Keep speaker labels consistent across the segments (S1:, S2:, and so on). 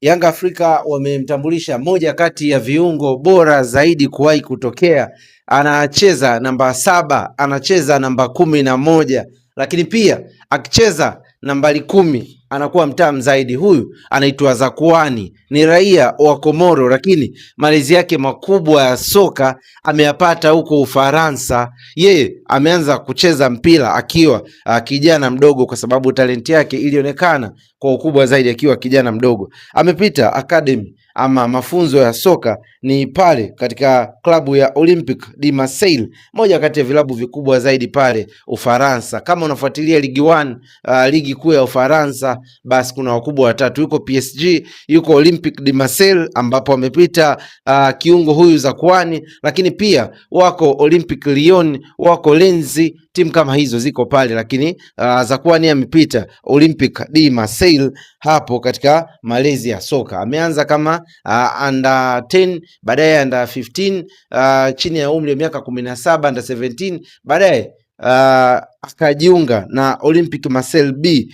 S1: Yanga Afrika wamemtambulisha moja kati ya viungo bora zaidi kuwahi kutokea. Anacheza namba 7, anacheza namba 11, lakini pia akicheza nambari 10 anakuwa mtamu zaidi. Huyu anaitwa Zakuani, ni raia wa Komoro, lakini malezi yake makubwa ya soka ameyapata huko Ufaransa. Yeye ameanza kucheza mpira akiwa kijana mdogo, kwa sababu talenti yake ilionekana kwa ukubwa zaidi akiwa kijana mdogo. Amepita academy ama mafunzo ya soka ni pale katika klabu ya Olympique de Marseille, moja kati ya vilabu vikubwa zaidi pale Ufaransa. Kama unafuatilia Ligue 1, ligi kuu ya Ufaransa, basi kuna wakubwa watatu: yuko PSG, yuko Olympique de Marseille ambapo amepita kiungo huyu Zakuani, lakini pia wako Olympique Lyon, wako Lens. Timu kama hizo ziko pale, lakini Zakuani amepita Olympique de Marseille hapo katika malezi ya soka. Ameanza kama under 10, baadaye under 15, chini ya umri wa miaka 17, under 17, baadaye akajiunga na Olympique Marseille B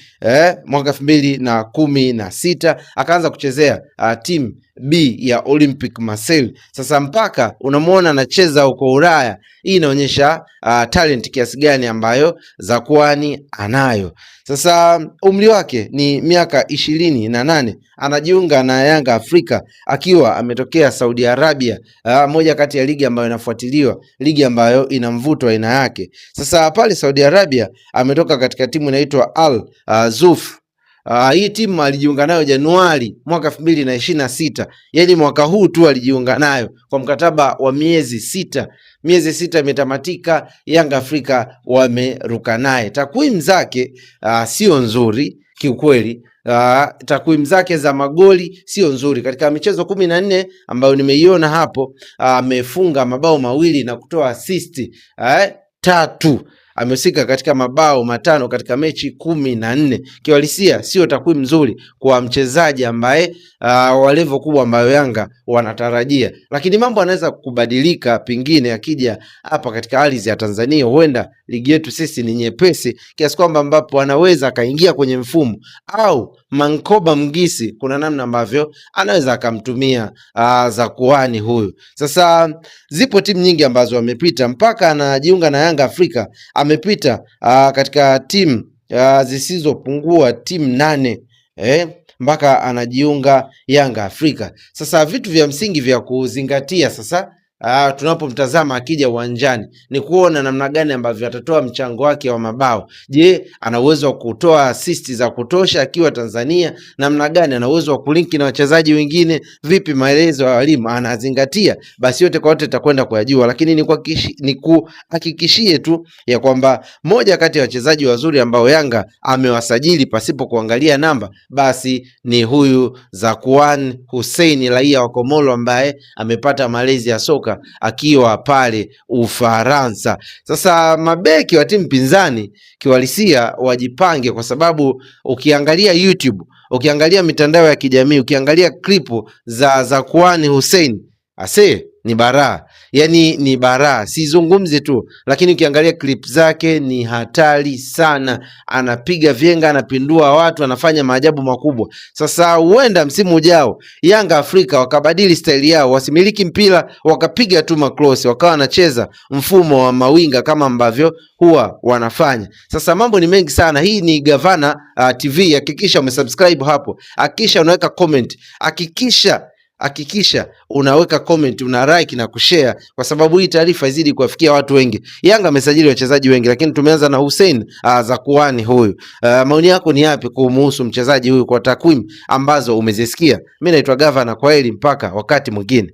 S1: mwaka 2016, akaanza kuchezea timu B ya Olympique Marseille. Sasa mpaka unamwona anacheza huko Ulaya. Hii inaonyesha talent kiasi gani ambayo Zakuani anayo. Sasa umri wake ni miaka 28, anajiunga na Yanga Afrika akiwa ametokea Saudi Arabia, moja kati ya ligi ambayo inafuatiliwa, ligi ambayo ina mvuto aina yake. Sasa pale Saudi Arabia ametoka katika timu inaitwa Al Zuf. Hii timu alijiunga nayo Januari mwaka 2026, yani mwaka huu tu alijiunga nayo kwa mkataba wa miezi 6. Miezi 6 imetamatika, Yanga Afrika wameruka naye. Takwimu zake sio nzuri kiukweli. Takwimu zake za magoli sio nzuri. Katika michezo 14 ambayo nimeiona hapo, amefunga mabao 2 na kutoa assist 3. Amehusika katika mabao 5 katika mechi 14. Kiwalisia sio takwimu nzuri kwa mchezaji ambaye wa level kubwa ambayo Yanga wanatarajia, lakini mambo yanaweza kubadilika pingine akija hapa katika ardhi ya Tanzania. Huenda ligi yetu sisi ni nyepesi kiasi kwamba ambapo anaweza akaingia kwenye mfumo, au Mankoba Mgisi kuna namna ambavyo anaweza akamtumia Zakuani huyu. Sasa zipo timu nyingi ambazo amepita mpaka anajiunga na Yanga Afrika. Amepita katika timu zisizopungua timu 8 mpaka anajiunga Yanga Afrika. Sasa vitu vya msingi vya kuzingatia sasa tunapomtazama akija uwanjani ni kuona namna gani ambavyo atatoa mchango wake wa mabao. Je, ana uwezo wa kutoa assist za kutosha akiwa Tanzania? Namna gani ana uwezo wa kulinki na wachezaji wengine? Vipi maelezo ya walimu anazingatia? Basi yote kwa yote tutakwenda kuyajua, lakini ni kuhakikishie tu ya kwamba moja kati ya wachezaji wazuri ambao Yanga amewasajili pasipo kuangalia namba, basi ni huyu Zakuani Hussein, raia wa Komoro ambaye amepata malezi ya soka akiwa pale Ufaransa. Sasa mabeki wa timu pinzani kiwalisia wajipange, kwa sababu ukiangalia YouTube, ukiangalia mitandao ya kijamii, ukiangalia klipu za Zakuani Hussein, ni baraa. Yani ni baraa, sizungumzi tu, lakini ukiangalia clip zake ni hatari sana. Anapiga vyenga, anapindua watu, anafanya maajabu makubwa. Sasa huenda msimu ujao Yanga Afrika wakabadili style yao, wasimiliki mpira, wakapiga tu macross, wakawa wanacheza mfumo wa mawinga kama ambavyo huwa wanafanya. Sasa mambo ni mengi sana. Hii ni Gavana TV. Hakikisha umesubscribe hapo, hakikisha unaweka comment, hakikisha unaweka comment, una like na kushare, kwa sababu hii taarifa izidi kuwafikia watu wengi. Yanga amesajili wachezaji wengi, lakini tumeanza na Hussein Zakuani huyu. Maoni yako ni yapi kumhusu mchezaji huyu kwa takwimu ambazo umezisikia? Mimi naitwa Gavana, kwaheri mpaka wakati mwingine.